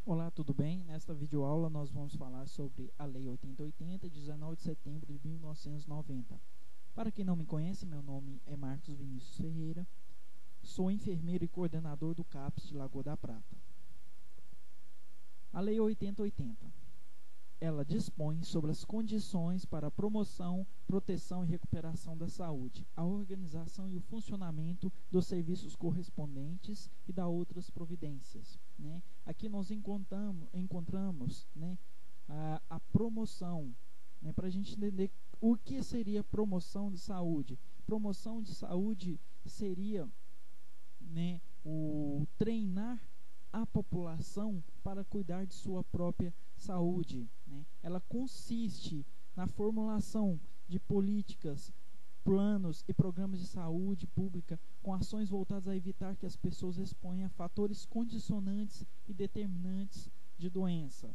Olá, tudo bem? Nesta videoaula nós vamos falar sobre a Lei 8080, de 19 de setembro de 1990. Para quem não me conhece, meu nome é Marcos Vinícius Ferreira, sou enfermeiro e coordenador do CAPS de Lagoa da Prata. A Lei 8080, ela dispõe sobre as condições para a promoção, proteção e recuperação da saúde, a organização e o funcionamento dos serviços correspondentes e da outras providências, né? Aqui nós encontramos né, a promoção, né, para a gente entender o que seria promoção de saúde. Promoção de saúde seria, né, o treinar a população para cuidar de sua própria saúde, né? Ela consiste na formulação de políticas, planos e programas de saúde pública com ações voltadas a evitar que as pessoas exponham a fatores condicionantes e determinantes de doença.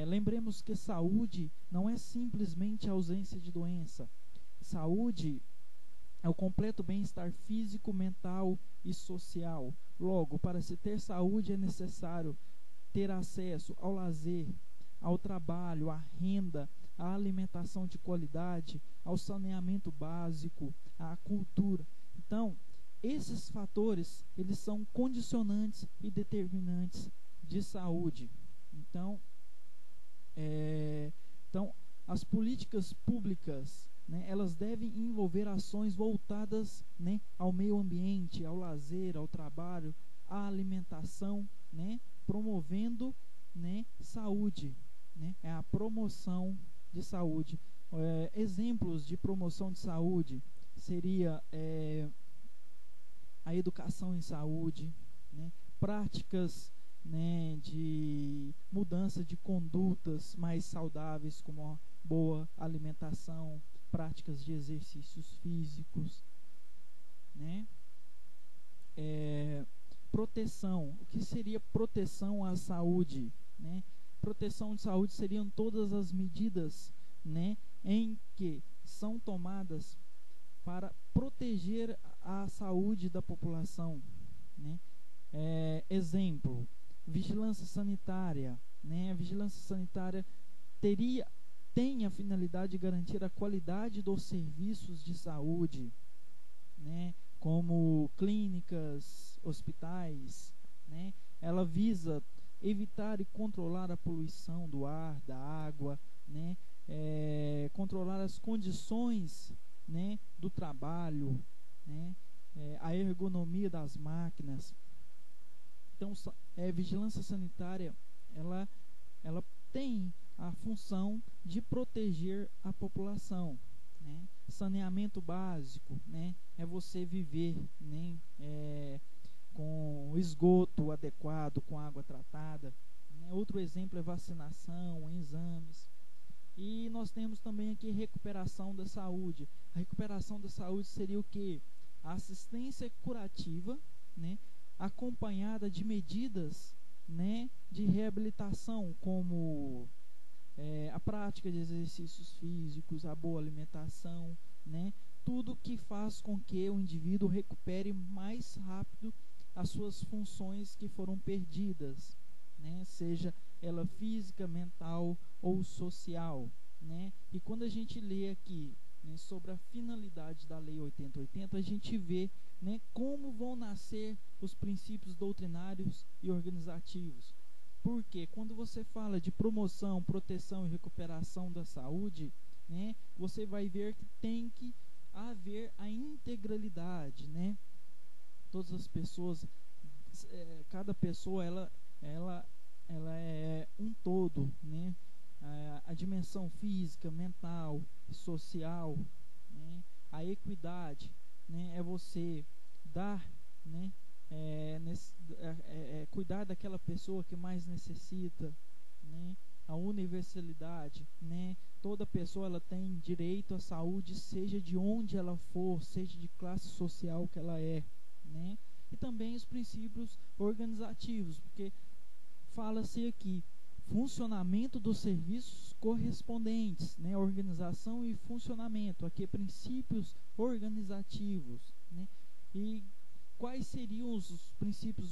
Lembremos que saúde não é simplesmente a ausência de doença. Saúde é o completo bem-estar físico, mental e social. Logo, para se ter saúde é necessário ter acesso ao lazer, ao trabalho, à renda, à alimentação de qualidade, ao saneamento básico, à cultura. Então, esses fatores, eles são condicionantes e determinantes de saúde. Então, as políticas públicas, né, elas devem envolver ações voltadas, né, ao meio ambiente, ao lazer, ao trabalho, à alimentação, né, promovendo, né, saúde, né, é a promoção de saúde. Exemplos de promoção de saúde seria a educação em saúde, né, práticas, né, de mudança de condutas mais saudáveis, como a boa alimentação, práticas de exercícios físicos, né? Proteção. O que seria proteção à saúde, né? Proteção de saúde seriam todas as medidas, né, em que são tomadas para proteger a saúde da população, né? Exemplo, vigilância sanitária, né? A vigilância sanitária tem a finalidade de garantir a qualidade dos serviços de saúde, né? Como clínicas, hospitais, né? Ela visa evitar e controlar a poluição do ar, da água, né? Controlar as condições, né, do trabalho, né? A ergonomia das máquinas. Então, vigilância sanitária, ela tem a função de proteger a população, né? Saneamento básico, né, é você viver, né, com esgoto adequado, com água tratada, né? Outro exemplo é vacinação, exames. E nós temos também aqui recuperação da saúde. A recuperação da saúde seria o quê? A assistência curativa, né, acompanhada de medidas, né, de reabilitação, como a prática de exercícios físicos, a boa alimentação, né, tudo que faz com que o indivíduo recupere mais rápido as suas funções que foram perdidas, né, seja ela física, mental ou social, né? E quando a gente lê aqui, né, sobre a finalidade da Lei 8080, a gente vê, né, como vão nascer os princípios doutrinários e organizativos. Porque quando você fala de promoção, proteção e recuperação da saúde, né, você vai ver que tem que haver a integralidade, né? Todas as pessoas, cada pessoa ela é um todo, né? A dimensão física, mental, social, né? A equidade, né, é você dar, né, cuidar daquela pessoa que mais necessita, né? A universalidade, né? Toda pessoa ela tem direito à saúde, seja de onde ela for, seja de classe social que ela é, né? E também os princípios organizativos, porque fala-se aqui funcionamento dos serviços correspondentes, né? Organização e funcionamento, aqui princípios organizativos, né? E quais seriam os princípios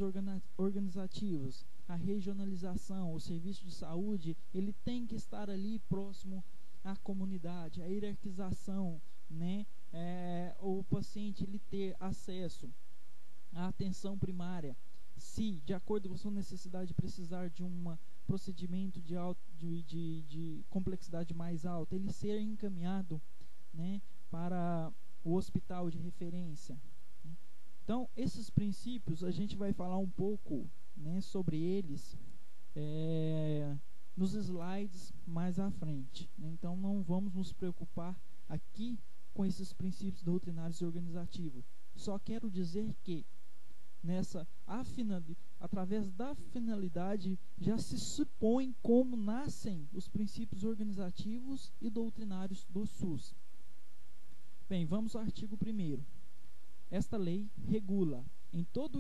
organizativos? a regionalização. O serviço de saúde, ele tem que estar ali próximo à comunidade. A hierarquização, né? O paciente ele ter acesso à atenção primária, se de acordo com a sua necessidade precisar de um procedimento de complexidade mais alta, ele ser encaminhado, né, para o hospital de referência. Então, esses princípios a gente vai falar um pouco, né, sobre eles nos slides mais à frente, né? Então, não vamos nos preocupar aqui com esses princípios doutrinários e organizativos. Só quero dizer que através da finalidade já se supõe como nascem os princípios organizativos e doutrinários do SUS. Bem, vamos ao artigo 1º. Esta lei regula em todo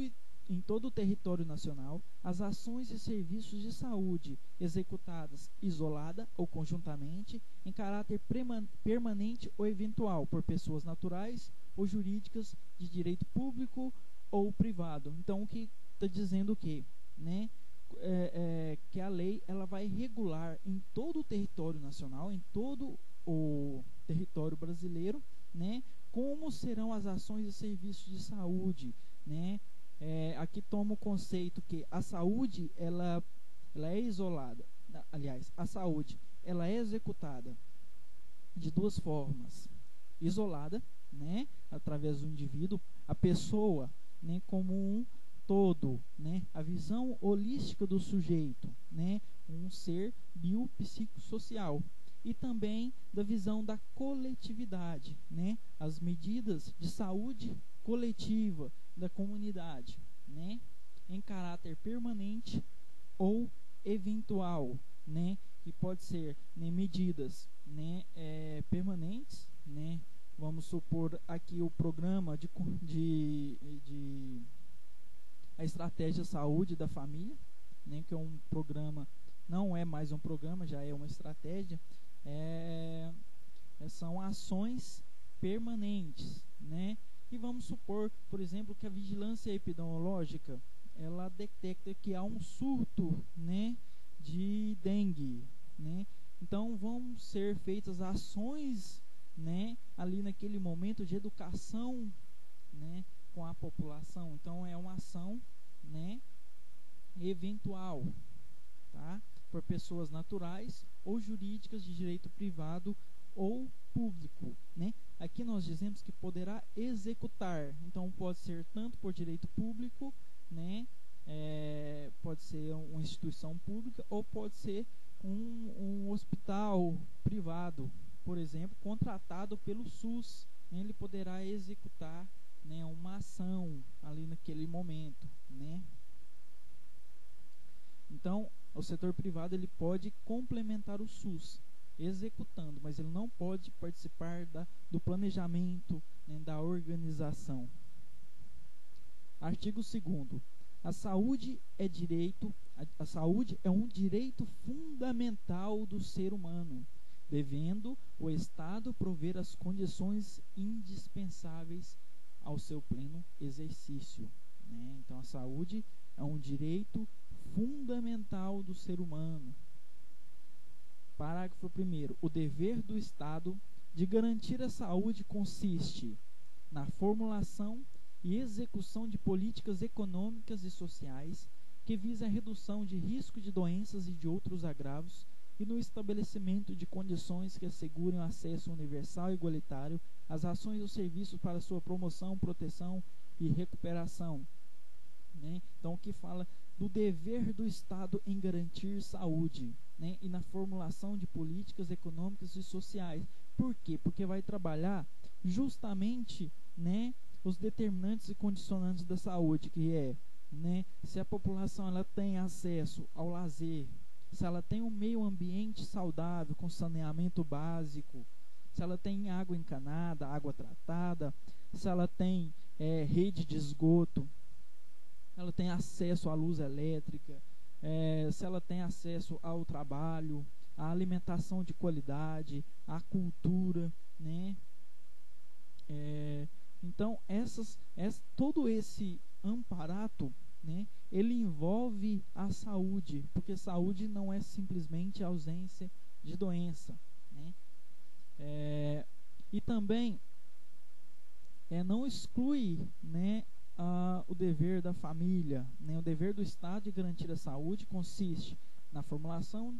o território nacional as ações e serviços de saúde executadas isolada ou conjuntamente, em caráter permanente ou eventual, por pessoas naturais ou jurídicas de direito público ou privado. Então, o que está dizendo o quê? Né? Que a lei ela vai regular em todo o território nacional, em todo o território brasileiro, né, como serão as ações e serviços de saúde, né? Aqui toma o conceito que a saúde ela é isolada. Aliás, a saúde ela é executada de duas formas: isolada, né, através do indivíduo, a pessoa, né, como um todo, né, a visão holística do sujeito, né, um ser biopsicossocial, e também da visão da coletividade, né, as medidas de saúde coletiva da comunidade, né, em caráter permanente ou eventual, né, que pode ser, né, medidas, né, permanentes, né. Vamos supor aqui o programa a estratégia saúde da família, né, que é um programa, não é mais um programa, já é uma estratégia. São ações permanentes, né? E vamos supor, por exemplo, que a vigilância epidemiológica ela detecta que há um surto, né, de dengue, né? Então vão ser feitas ações, né, ali naquele momento de educação, né, com a população. Então é uma ação, né, eventual, tá? Por pessoas naturais ou jurídicas de direito privado ou público, né? Aqui nós dizemos que poderá executar. Então pode ser tanto por direito público, né? Pode ser uma instituição pública ou pode ser um hospital privado, por exemplo, contratado pelo SUS, né? Ele poderá executar, né, uma ação ali naquele momento, né? Então, o setor privado ele pode complementar o SUS, executando, mas ele não pode participar do planejamento, né, da organização. Artigo 2º. A saúde é um direito fundamental do ser humano, devendo o Estado prover as condições indispensáveis ao seu pleno exercício, né? Então, a saúde é um direito fundamental do ser humano. Parágrafo 1º. O dever do Estado de garantir a saúde consiste na formulação e execução de políticas econômicas e sociais que visem a redução de risco de doenças e de outros agravos e no estabelecimento de condições que assegurem o acesso universal e igualitário às ações e aos serviços para sua promoção, proteção e recuperação, né? Então, o que fala do dever do Estado em garantir saúde, né, e na formulação de políticas econômicas e sociais. Por quê? Porque vai trabalhar justamente, né, os determinantes e condicionantes da saúde, que é, né, se a população ela tem acesso ao lazer, se ela tem um meio ambiente saudável com saneamento básico, se ela tem água encanada, água tratada, se ela tem rede de esgoto, ela tem acesso à luz elétrica, se ela tem acesso ao trabalho, à alimentação de qualidade, à cultura, né? Então, todo esse amparato, né, ele envolve a saúde, porque saúde não é simplesmente ausência de doença, né? E também não exclui, né, o dever da família, né? O dever do Estado de garantir a saúde consiste na formulação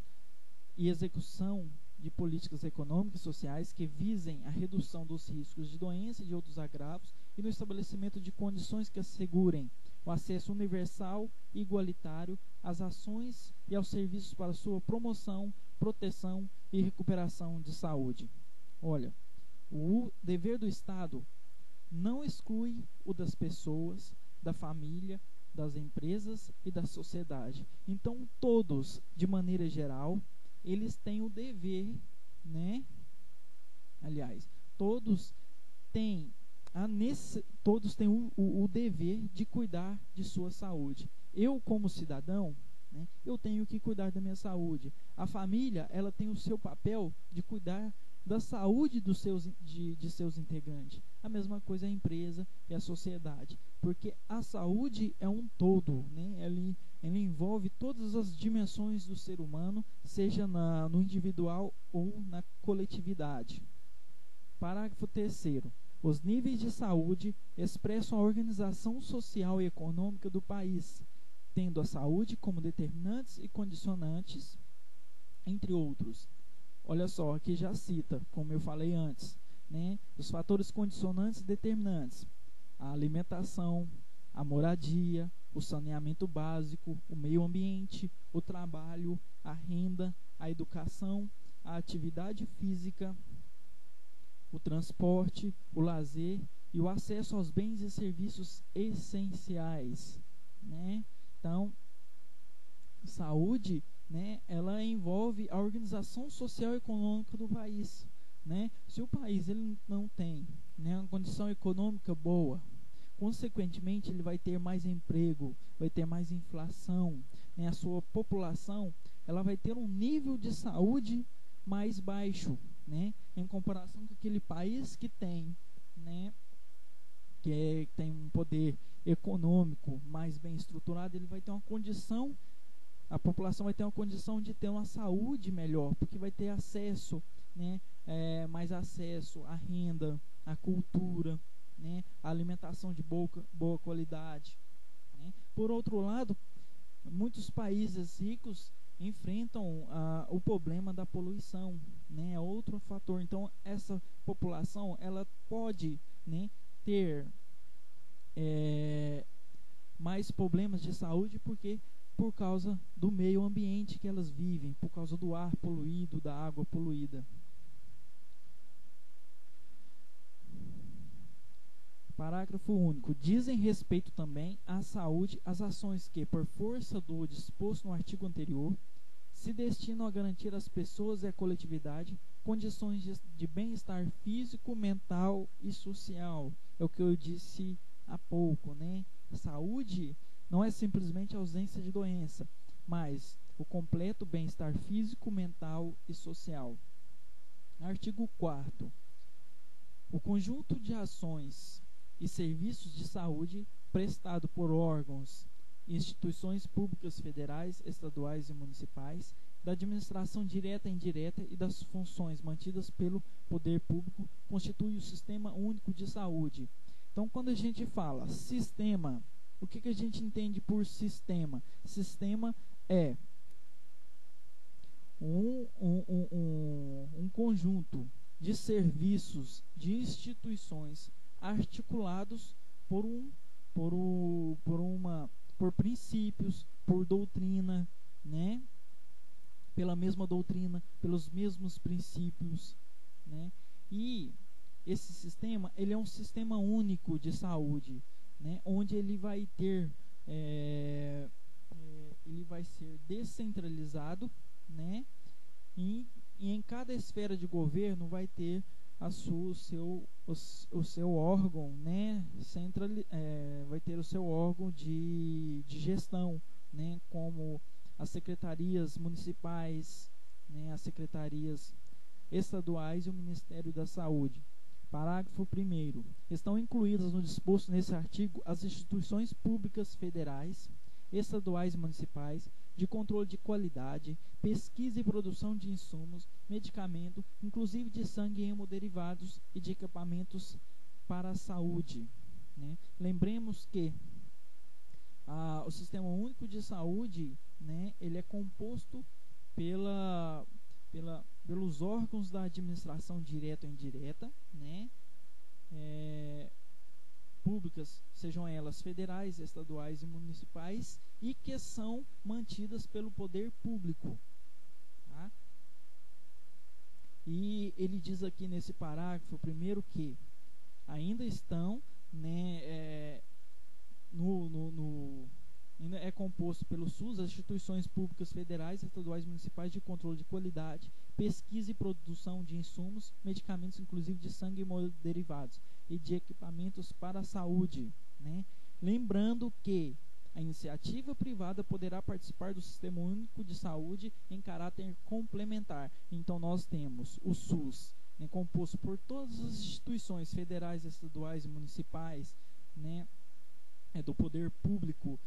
e execução de políticas econômicas e sociais que visem a redução dos riscos de doença e de outros agravos e no estabelecimento de condições que assegurem o acesso universal e igualitário às ações e aos serviços para sua promoção, proteção e recuperação de saúde. Olha, o dever do Estado não exclui o das pessoas, da família, das empresas e da sociedade. Então, todos, de maneira geral, eles têm o dever, né? Aliás, todos têm o dever de cuidar de sua saúde. Eu, como cidadão, né, eu tenho que cuidar da minha saúde. A família, ela tem o seu papel de cuidar da saúde de seus integrantes. A mesma coisa a empresa e a sociedade, porque a saúde é um todo, né? Ele envolve todas as dimensões do ser humano, seja no individual ou na coletividade. Parágrafo 3º. Os níveis de saúde expressam a organização social e econômica do país, tendo a saúde como determinantes e condicionantes, entre outros. Olha só, aqui já cita, como eu falei antes, né, os fatores condicionantes e determinantes: a alimentação, a moradia, o saneamento básico, o meio ambiente, o trabalho, a renda, a educação, a atividade física, o transporte, o lazer e o acesso aos bens e serviços essenciais, né? Então, saúde, né, ela envolve a organização social e econômica do país, né? Se o país ele não tem, né, uma condição econômica boa, consequentemente ele vai ter mais emprego, vai ter mais inflação, né? A sua população ela vai ter um nível de saúde mais baixo, né, em comparação com aquele país que tem, né, que tem um poder econômico mais bem estruturado. Ele vai ter uma condição, a população vai ter uma condição de ter uma saúde melhor, porque vai ter acesso, né, mais acesso à renda, à cultura, né, à alimentação de boa qualidade, né. Por outro lado, muitos países ricos enfrentam o problema da poluição, né, é outro fator. Então, essa população ela pode, né, ter mais problemas de saúde por causa do meio ambiente que elas vivem, por causa do ar poluído, da água poluída. Parágrafo único. Dizem respeito também à saúde as ações que, por força do disposto no artigo anterior, se destinam a garantir às pessoas e à coletividade condições de bem-estar físico, mental e social. É o que eu disse há pouco, né? Saúde não é simplesmente a ausência de doença, mas o completo bem-estar físico, mental e social. Artigo 4º. O conjunto de ações e serviços de saúde prestado por órgãos e instituições públicas federais, estaduais e municipais, da administração direta e indireta e das funções mantidas pelo poder público constitui o Sistema Único de Saúde. Então, quando a gente fala sistema, o que a gente entende por sistema? Sistema é um conjunto de serviços, de instituições articulados por princípios, por doutrina, né? Pela mesma doutrina, pelos mesmos princípios, né? E esse sistema, ele é um sistema único de saúde, né? Onde ele vai ter, ele vai ser descentralizado, né? E em cada esfera de governo vai ter o seu órgão, né, vai ter o seu órgão de gestão, né, como as secretarias municipais, né, as secretarias estaduais e o Ministério da Saúde. Parágrafo 1º. Estão incluídas no disposto nesse artigo as instituições públicas federais, estaduais e municipais, de controle de qualidade, pesquisa e produção de insumos, medicamento, inclusive de sangue e hemoderivados e de equipamentos para a saúde. Né? Lembremos que o Sistema Único de Saúde, né, ele é composto pelos órgãos da administração direta ou indireta, né, públicas, sejam elas federais, estaduais e municipais, e que são mantidas pelo poder público. Tá? E ele diz aqui nesse parágrafo primeiro que ainda estão, né, ainda é composto pelo SUS, as instituições públicas federais, estaduais e municipais de controle de qualidade, pesquisa e produção de insumos, medicamentos, inclusive de sangue e derivados, e de equipamentos para a saúde. Né? Lembrando que a iniciativa privada poderá participar do Sistema Único de Saúde em caráter complementar. Então nós temos o SUS, né, composto por todas as instituições federais, estaduais e municipais, né, do poder público,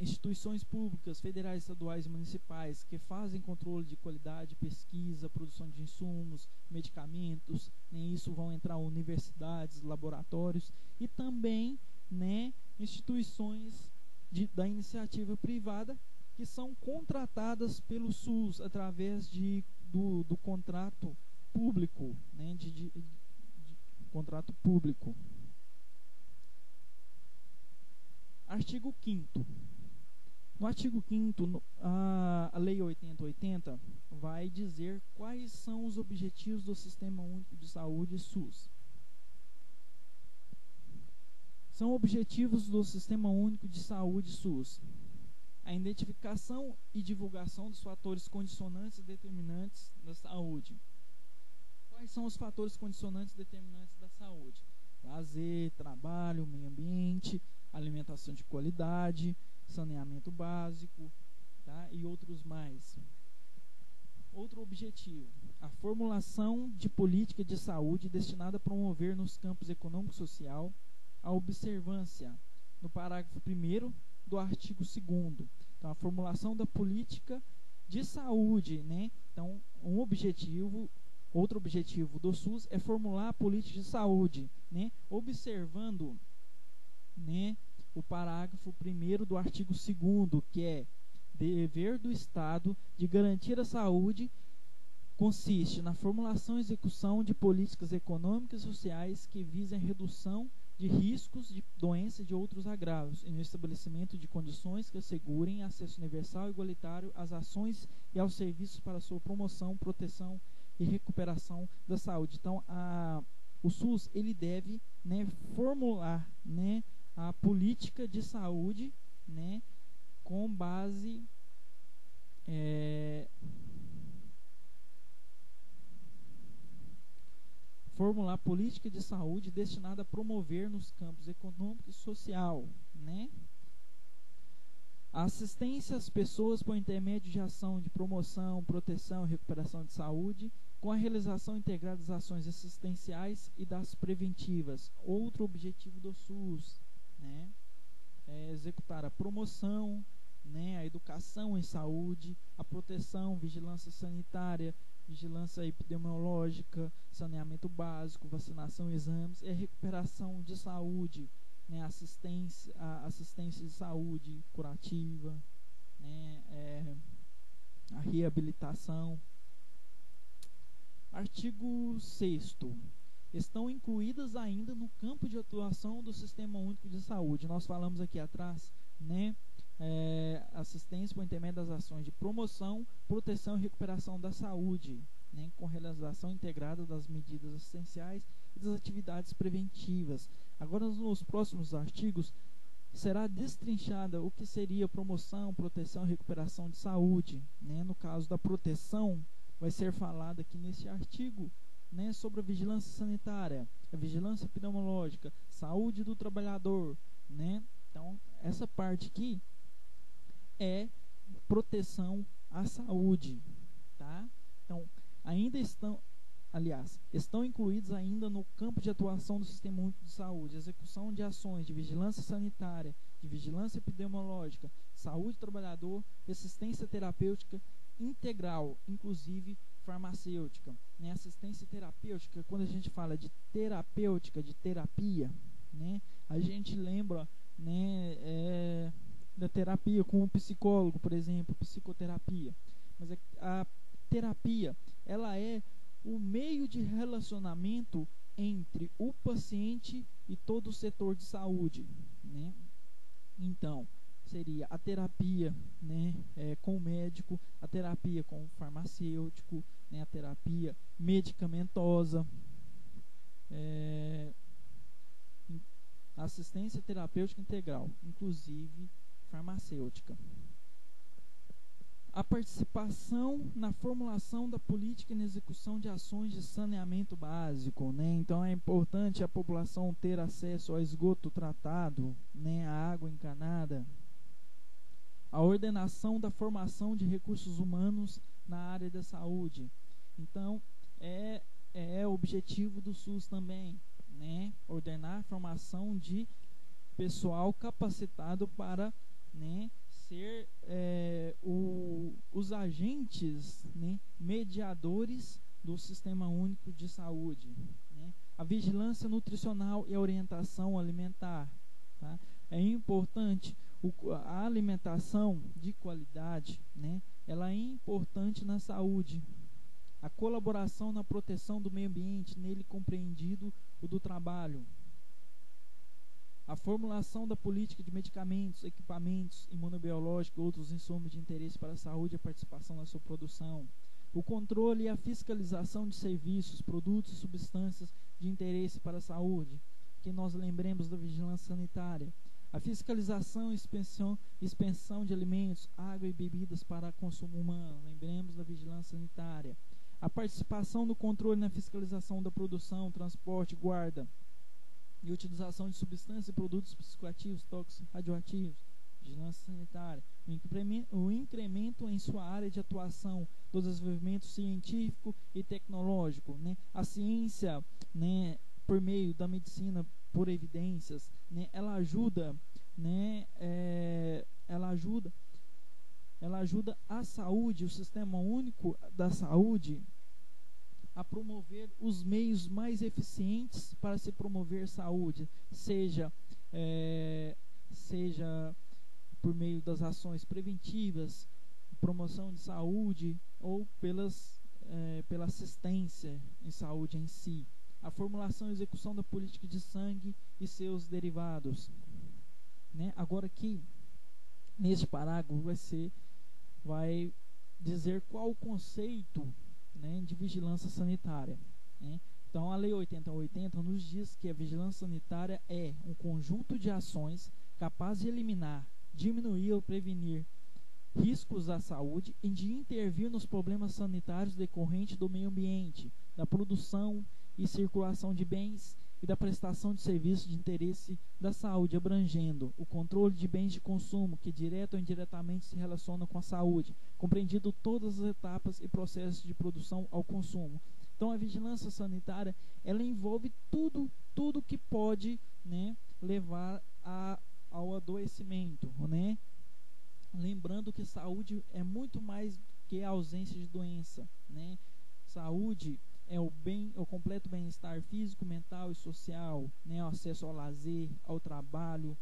instituições públicas, federais, estaduais e municipais que fazem controle de qualidade, pesquisa, produção de insumos, medicamentos, né, isso vão entrar universidades, laboratórios e também, né, instituições da iniciativa privada que são contratadas pelo SUS através do contrato público, né, de contrato público. Artigo 5º. No artigo 5º, a Lei 8080 vai dizer quais são os objetivos do Sistema Único de Saúde, SUS. São objetivos do Sistema Único de Saúde, SUS: a identificação e divulgação dos fatores condicionantes e determinantes da saúde. Quais são os fatores condicionantes e determinantes da saúde? Lazer, trabalho, meio ambiente, alimentação de qualidade, saneamento básico, tá? E outros mais. Outro objetivo: a formulação de política de saúde destinada a promover nos campos econômico e social a observância, no parágrafo 1º do artigo 2º. Então, a formulação da política de saúde, né? Então, outro objetivo do SUS é formular a política de saúde, né? Observando, né, o parágrafo 1º do artigo 2º, que é dever do Estado de garantir a saúde, consiste na formulação e execução de políticas econômicas e sociais que visem a redução de riscos de doenças e de outros agravos, e no estabelecimento de condições que assegurem acesso universal e igualitário às ações e aos serviços para sua promoção, proteção e recuperação da saúde. Então, o SUS ele deve, né, formular, né, a política de saúde, né, com base formular política de saúde destinada a promover nos campos econômico e social, né, a assistência às pessoas por intermédio de ação de promoção, proteção e recuperação de saúde, com a realização integrada das ações assistenciais e das preventivas. Outro objetivo do SUS, né, é executar a promoção, né, a educação em saúde, a proteção, vigilância sanitária, vigilância epidemiológica, saneamento básico, vacinação, exames e a recuperação de saúde, né, assistência de saúde curativa, né, a reabilitação. Artigo 6º. Estão incluídas ainda no campo de atuação do Sistema Único de Saúde. Nós falamos aqui atrás, né, assistência por intermédio das ações de promoção, proteção e recuperação da saúde, né, com realização integrada das medidas assistenciais e das atividades preventivas. Agora, nos próximos artigos, será destrinchada o que seria promoção, proteção e recuperação de saúde, né? No caso da proteção, vai ser falado aqui nesse artigo, né, sobre a vigilância sanitária, a vigilância epidemiológica, saúde do trabalhador, né? Então, essa parte aqui é proteção à saúde, tá? Então, ainda estão aliás, estão incluídos ainda no campo de atuação do Sistema Único de Saúde, execução de ações de vigilância sanitária, de vigilância epidemiológica, saúde do trabalhador, assistência terapêutica integral, inclusive farmacêutica. Né? Assistência terapêutica, quando a gente fala de terapêutica, de terapia, né? A gente lembra, né, da terapia com o psicólogo, por exemplo, psicoterapia. Mas a terapia, ela é o meio de relacionamento entre o paciente e todo o setor de saúde, né? Então, seria a terapia, né, com o médico, a terapia com o farmacêutico, né, a terapia medicamentosa, assistência terapêutica integral, inclusive farmacêutica. A participação na formulação da política e na execução de ações de saneamento básico, né? Então é importante a população ter acesso ao esgoto tratado, né? A água encanada. A ordenação da formação de recursos humanos na área da saúde. Então é objetivo do SUS também, né? Ordenar a formação de pessoal capacitado para, né, ser os agentes, né, mediadores do Sistema Único de Saúde, né? A vigilância nutricional e a orientação alimentar, tá? É importante a alimentação de qualidade, né? Ela é importante na saúde. A colaboração na proteção do meio ambiente, nele compreendido o do trabalho. A formulação da política de medicamentos, equipamentos imunobiológicos e outros insumos de interesse para a saúde e a participação na sua produção. O controle e a fiscalização de serviços, produtos e substâncias de interesse para a saúde, que nós lembremos da vigilância sanitária. A fiscalização e expensão de alimentos, água e bebidas para consumo humano, lembremos da vigilância sanitária. A participação no controle e na fiscalização da produção, transporte, guarda e utilização de substâncias e produtos psicoativos, tóxicos, radioativos, vigilância sanitária, o incremento em sua área de atuação do desenvolvimento científico e tecnológico, né? A ciência, né, por meio da medicina por evidências, né, ela ajuda, né, ela ajuda a saúde, o Sistema Único da Saúde, a promover os meios mais eficientes para se promover saúde, seja por meio das ações preventivas, promoção de saúde ou pela assistência em saúde em si. A formulação e execução da política de sangue e seus derivados, né? Agora aqui, neste parágrafo, vai dizer qual o conceito, né, de vigilância sanitária, né? Então a Lei 8080 nos diz que a vigilância sanitária é um conjunto de ações capaz de eliminar, diminuir ou prevenir riscos à saúde e de intervir nos problemas sanitários decorrentes do meio ambiente, da produção e circulação de bens e da prestação de serviços de interesse da saúde, abrangendo o controle de bens de consumo que direto ou indiretamente se relacionam com a saúde, compreendido todas as etapas e processos de produção ao consumo. Então a vigilância sanitária, ela envolve tudo que pode, né, levar ao adoecimento, né? Lembrando que saúde é muito mais que a ausência de doença, né? Saúde é o completo bem-estar físico, mental e social, né? O acesso ao lazer, ao trabalho,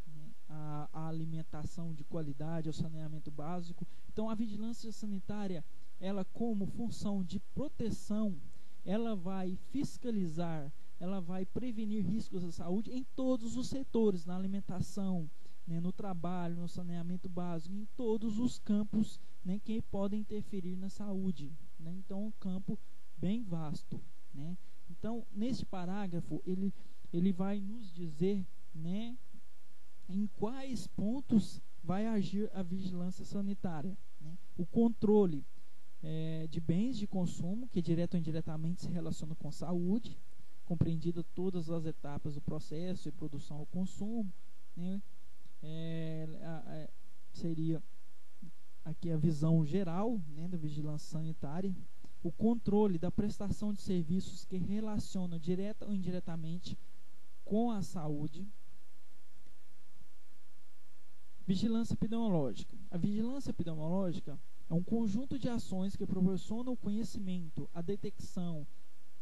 né? A alimentação de qualidade, ao saneamento básico. Então a vigilância sanitária, ela como função de proteção, ela vai fiscalizar, ela vai prevenir riscos à saúde em todos os setores, na alimentação, né, no trabalho, no saneamento básico, em todos os campos, né, que podem interferir na saúde, né? Então, um campo bem vasto, né? Então, neste parágrafo, ele vai nos dizer, né, em quais pontos vai agir a vigilância sanitária, né? O controle de bens de consumo, que direto ou indiretamente se relaciona com saúde, compreendida todas as etapas do processo e produção ao consumo, né? Seria aqui a visão geral, né, da vigilância sanitária. o controle da prestação de serviços que relacionam direta ou indiretamente com a saúde. Vigilância epidemiológica. A vigilância epidemiológica é um conjunto de ações que proporcionam o conhecimento, a detecção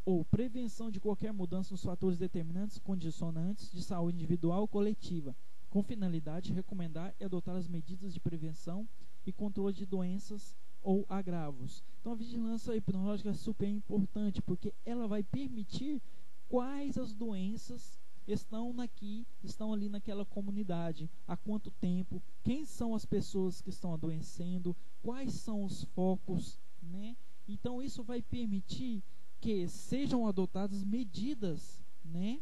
ou prevenção de qualquer mudança nos fatores determinantes e condicionantes de saúde individual ou coletiva, com finalidade de recomendar e adotar as medidas de prevenção e controle de doenças ou agravos. Então a vigilância epidemiológica é super importante, porque ela vai permitir quais as doenças estão ali naquela comunidade, há quanto tempo, quem são as pessoas que estão adoecendo, quais são os focos, né? Então isso vai permitir que sejam adotadas medidas, né?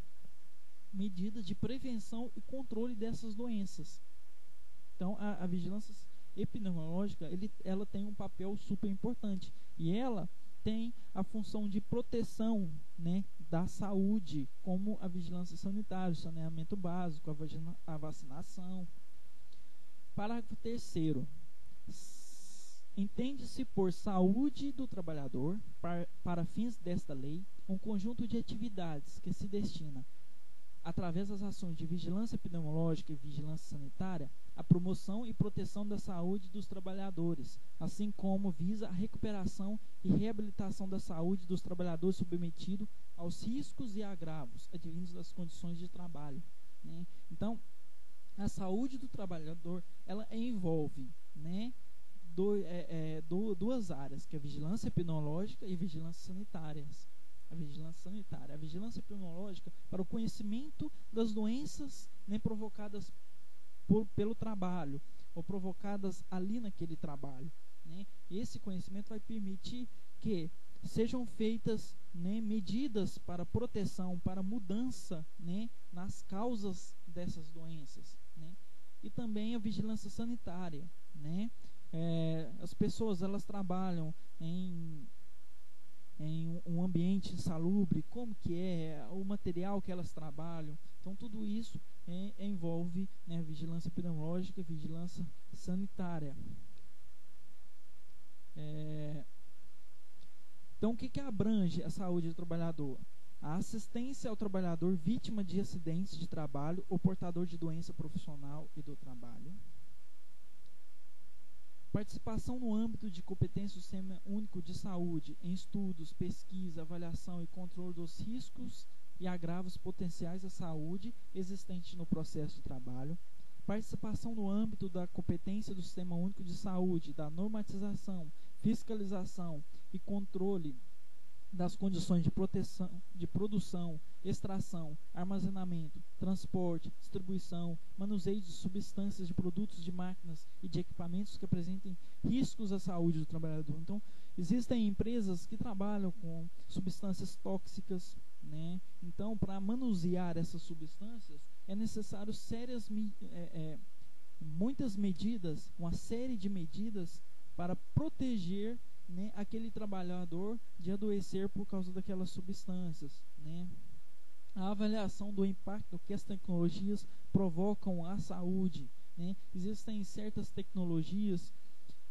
Medidas de prevenção e controle dessas doenças. Então a vigilância epidemiológica, ela tem um papel super importante, e ela tem a função de proteção, né, da saúde, como a vigilância sanitária, o saneamento básico, a vacinação. Parágrafo 3º. Entende-se por saúde do trabalhador, para fins desta lei, um conjunto de atividades que se destina, através das ações de vigilância epidemiológica e vigilância sanitária, a promoção e proteção da saúde dos trabalhadores, assim como visa a recuperação e reabilitação da saúde dos trabalhadores submetidos aos riscos e agravos advindos das condições de trabalho, né? Então, a saúde do trabalhador, ela envolve, né, duas áreas, que é a vigilância epidemiológica e vigilância sanitária. A vigilância epidemiológica para o conhecimento das doenças, né, provocadas pelo trabalho, ou provocadas ali naquele trabalho, né? Esse conhecimento vai permitir que sejam feitas, né, medidas para proteção, para mudança, né, nas causas dessas doenças, né? E também a vigilância sanitária, né? As pessoas, elas trabalham em um ambiente insalubre, como que é o material que elas trabalham. Então tudo isso envolve, né, vigilância epidemiológica e vigilância sanitária. Então o que abrange a saúde do trabalhador? A assistência ao trabalhador vítima de acidentes de trabalho ou portador de doença profissional e do trabalho. Participação no âmbito de competência do Sistema Único de Saúde em estudos, pesquisa, avaliação e controle dos riscos e agravos potenciais à saúde existentes no processo de trabalho. Participação no âmbito da competência do Sistema Único de Saúde, da normatização, fiscalização e controle das condições de proteção, de produção, extração, armazenamento, transporte, distribuição, manuseio de substâncias, de produtos, de máquinas e de equipamentos que apresentem riscos à saúde do trabalhador. Então, existem empresas que trabalham com substâncias tóxicas, né? Então, para manusear essas substâncias, é necessário muitas medidas, uma série de medidas para proteger, né, aquele trabalhador de adoecer por causa daquelas substâncias, né? A avaliação do impacto que as tecnologias provocam à saúde, né? Existem certas tecnologias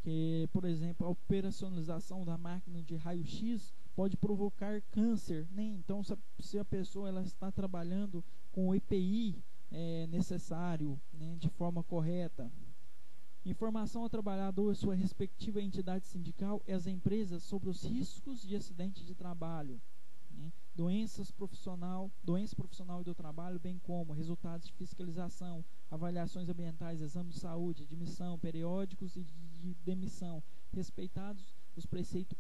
que, por exemplo, a operacionalização da máquina de raio-x pode provocar câncer, né? Então, se a pessoa ela está trabalhando com o EPI necessário, né, de forma correta. Informação ao trabalhador, sua respectiva entidade sindical e às empresas sobre os riscos de acidente de trabalho, né? Doença profissional e do trabalho, bem como resultados de fiscalização, avaliações ambientais, exames de saúde, admissão, periódicos e de demissão, respeitados os preceitos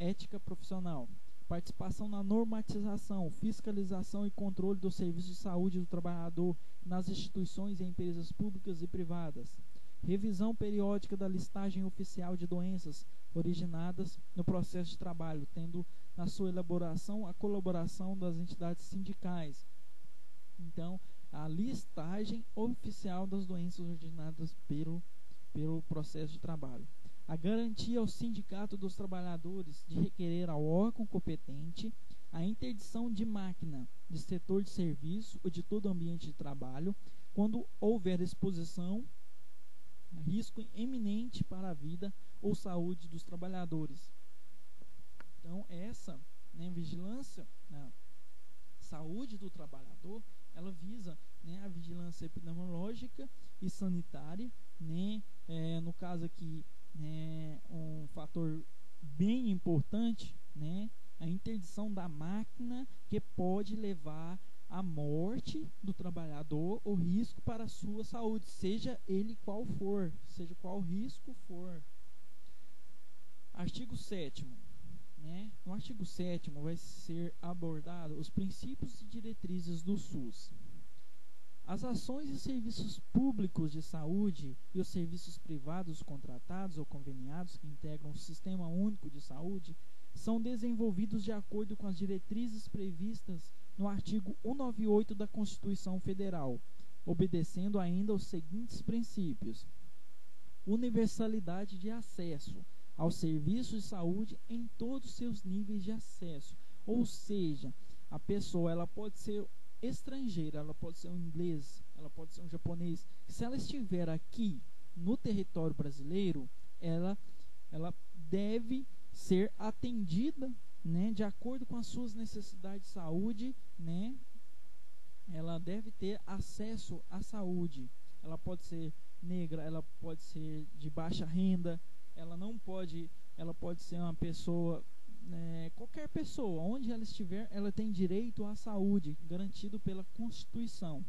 ética profissional. Participação na normatização, fiscalização e controle do serviço de saúde do trabalhador nas instituições e empresas públicas e privadas. Revisão periódica da listagem oficial de doenças originadas no processo de trabalho, tendo na sua elaboração a colaboração das entidades sindicais. Então, a listagem oficial das doenças originadas pelo processo de trabalho. A garantia ao sindicato dos trabalhadores de requerer ao órgão competente a interdição de máquina, de setor de serviço ou de todo ambiente de trabalho, quando houver exposição risco eminente para a vida ou saúde dos trabalhadores. Então essa, né, vigilância na saúde do trabalhador, ela visa, né, a vigilância epidemiológica e sanitária, né, no caso aqui, né, um fator bem importante, né, a interdição da máquina que pode levar à morte do trabalhador ou risco para a sua saúde, seja ele qual for, seja qual risco for. Artigo 7º, né? No artigo 7º vai ser abordado os princípios e diretrizes do SUS. As ações e serviços públicos de saúde e os serviços privados contratados ou conveniados que integram o Sistema Único de Saúde são desenvolvidos de acordo com as diretrizes previstas no artigo 198 da Constituição Federal, obedecendo ainda aos seguintes princípios: universalidade de acesso aos serviços de saúde em todos os seus níveis de acesso, ou seja, a pessoa ela pode ser estrangeira, ela pode ser um inglês, ela pode ser um japonês. Se ela estiver aqui no território brasileiro, ela deve ser atendida, né, de acordo com as suas necessidades de saúde, né? Ela deve ter acesso à saúde. Ela pode ser negra, ela pode ser de baixa renda, ela pode ser uma pessoa, qualquer pessoa, onde ela estiver, ela tem direito à saúde, garantido pela Constituição.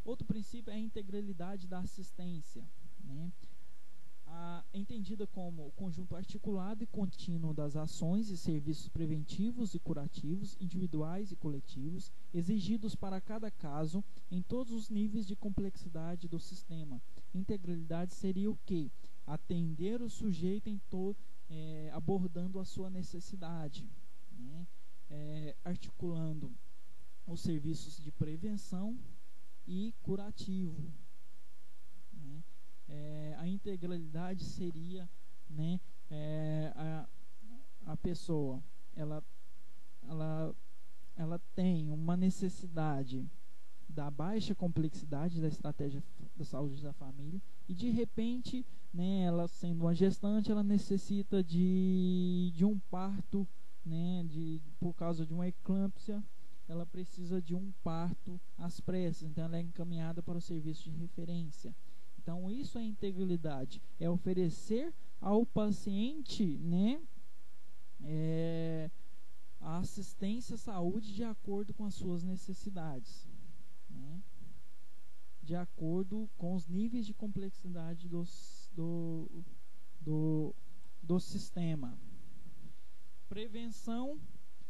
Outro princípio é a integralidade da assistência, né? Entendida como o conjunto articulado e contínuo das ações e serviços preventivos e curativos, individuais e coletivos, exigidos para cada caso, em todos os níveis de complexidade do sistema. Integralidade seria o quê? Atender o sujeito abordando a sua necessidade, né? Articulando os serviços de prevenção e curativo, né? A integralidade seria, né, a pessoa ela tem uma necessidade da baixa complexidade da estratégia da saúde da família e de repente, né, ela sendo uma gestante, ela necessita de um parto, né, por causa de uma eclâmpsia, ela precisa de um parto às pressas, então ela é encaminhada para o serviço de referência. Então isso é integralidade, é oferecer ao paciente, né, a assistência à saúde de acordo com as suas necessidades, né, de acordo com os níveis de complexidade do sistema.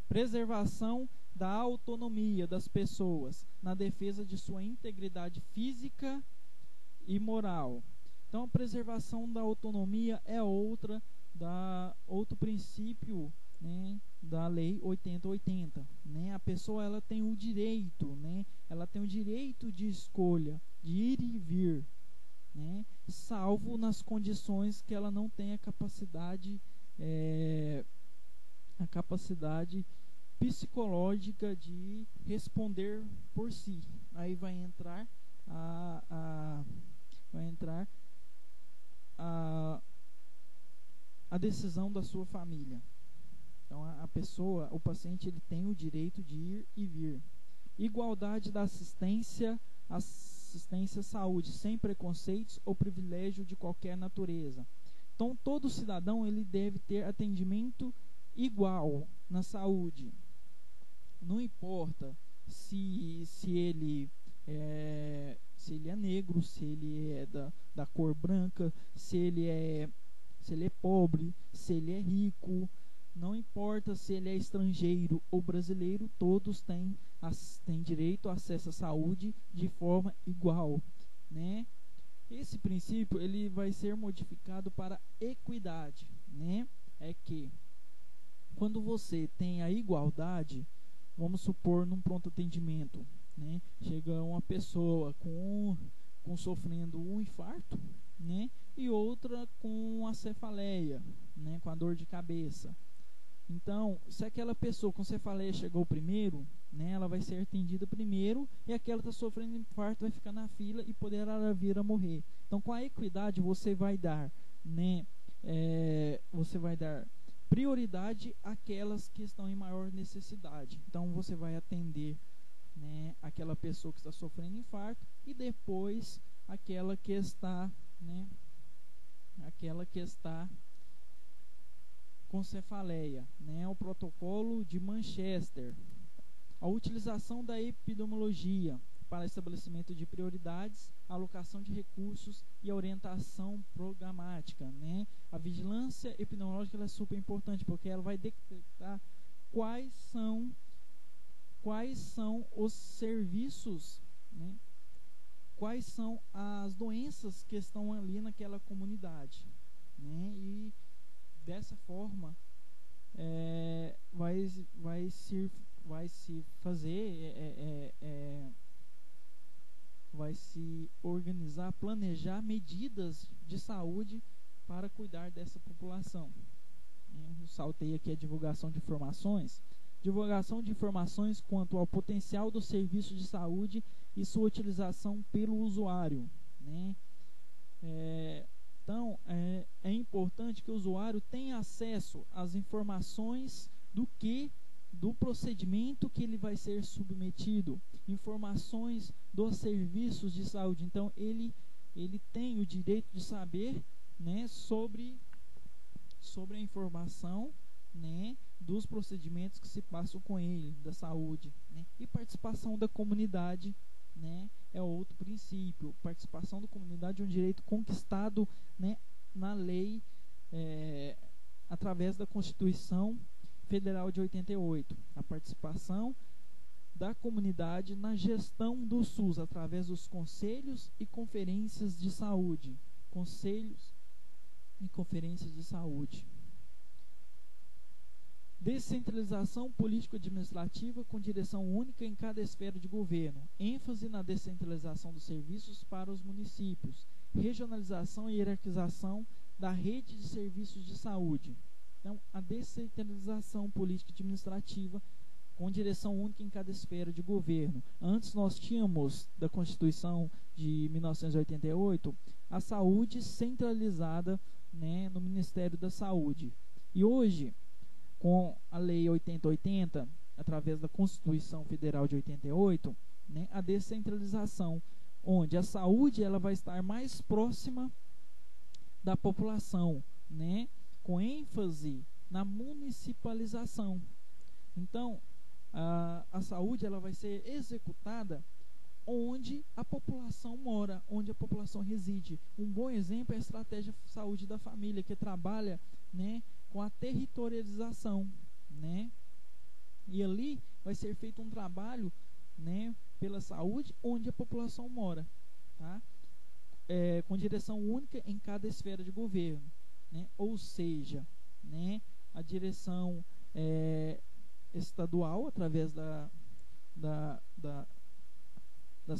Preservação da autonomia das pessoas na defesa de sua integridade física e moral. Então, a preservação da autonomia é outro princípio, né, da Lei 8080, né? A pessoa ela tem o direito, né? Ela tem o direito de escolha, de ir e vir, né? Salvo nas condições que ela não tenha a capacidade psicológica de responder por si. Aí vai entrar a decisão da sua família. Então o paciente ele tem o direito de ir e vir. Igualdade da assistência à saúde, sem preconceitos ou privilégio de qualquer natureza. Então todo cidadão ele deve ter atendimento igual na saúde. Não importa se ele é negro, se ele é da cor branca, se ele é pobre, se ele é rico, não importa se ele é estrangeiro ou brasileiro, todos têm direito ao acesso à saúde de forma igual, né? Esse princípio ele vai ser modificado para equidade, né? É que quando você tem a igualdade, vamos supor num pronto atendimento, né? Chega uma pessoa com sofrendo um infarto, né? E outra com a cefaleia, né? Com a dor de cabeça. Então, se aquela pessoa com cefaleia chegou primeiro, né? Ela vai ser atendida primeiro, e aquela que está sofrendo infarto vai ficar na fila e poderá vir a morrer. Então, com a equidade você vai dar, né? Você vai dar prioridade àquelas que estão em maior necessidade. Então você vai atender, né, aquela pessoa que está sofrendo infarto e depois aquela que está, né, com cefaleia, né, o protocolo de Manchester. A utilização da epidemiologia para estabelecimento de prioridades, alocação de recursos e a orientação programática, né? A vigilância epidemiológica ela é super importante porque ela vai detectar quais são os serviços, né? Quais são as doenças que estão ali naquela comunidade, né? E dessa forma vai se organizar, planejar medidas de saúde para cuidar dessa população. Eu saltei aqui a divulgação de informações. Divulgação de informações quanto ao potencial do serviço de saúde e sua utilização pelo usuário, né? Então, é importante que o usuário tenha acesso às informações do procedimento que ele vai ser submetido, informações dos serviços de saúde. Então, ele tem o direito de saber, né, sobre a informação, né, dos procedimentos que se passam com ele, da saúde, né? E participação da comunidade, né, é outro princípio. Participação da comunidade é um direito conquistado, né, na lei, através da Constituição Federal de 88. A participação da comunidade na gestão do SUS através dos conselhos e conferências de saúde. Conselhos e conferências de saúde. Descentralização político-administrativa com direção única em cada esfera de governo. ênfase na descentralização dos serviços para os municípios. Regionalização e hierarquização da rede de serviços de saúde. Então, a descentralização político-administrativa com direção única em cada esfera de governo. Antes nós tínhamos, da Constituição de 1988, a saúde centralizada, né, no Ministério da Saúde. E hoje, com a Lei 8080, através da Constituição Federal de 88, né, a descentralização, onde a saúde ela vai estar mais próxima da população, né, com ênfase na municipalização. Então, a saúde ela vai ser executada onde a população mora, onde a população reside. Um bom exemplo é a estratégia saúde da família, que trabalha, né, com a territorialização, né? E ali vai ser feito um trabalho, né, pela saúde onde a população mora, tá? Com direção única em cada esfera de governo, né? Ou seja, né, a direção estadual através das